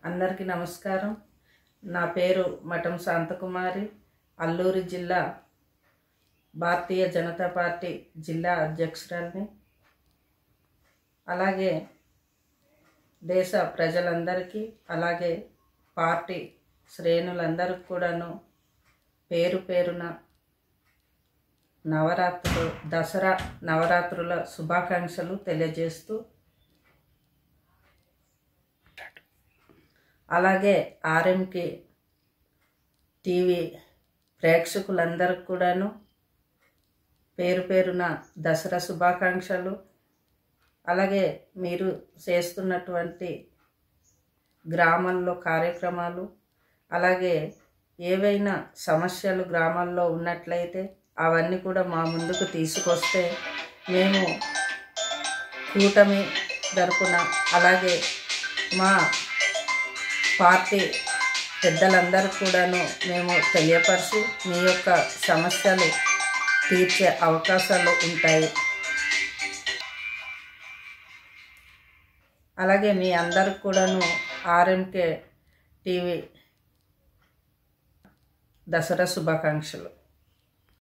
అందరికీ నమస్కారం. నా పేరు మఠం శాంతకుమారి. అల్లూరి జిల్లా భారతీయ జనతా పార్టీ జిల్లా అధ్యక్షురాలిని. అలాగే దేశ ప్రజలందరికీ అలాగే పార్టీ శ్రేణులందరికీ కూడాను పేరు పేరున దసరా నవరాత్రుల శుభాకాంక్షలు తెలియజేస్తూ, అలాగే ఆర్ఎంకే టీవీ ప్రేక్షకులందరికీ కూడాను పేరు పేరున దసరా శుభాకాంక్షలు. అలాగే మీరు చేస్తున్నటువంటి గ్రామాల్లో కార్యక్రమాలు, అలాగే ఏవైనా సమస్యలు గ్రామాల్లో ఉన్నట్లయితే అవన్నీ కూడా మా ముందుకు తీసుకొస్తే మేము కూటమి తరపున అలాగే మా పార్టీ పెద్దలందరూ కూడాను మేము తెలియపరిచి మీ యొక్క సమస్యలు తీర్చే అవకాశాలు ఉంటాయి. అలాగే మీ అందరికి కూడాను ఆర్ఎంకే టీవీ దసరా శుభాకాంక్షలు.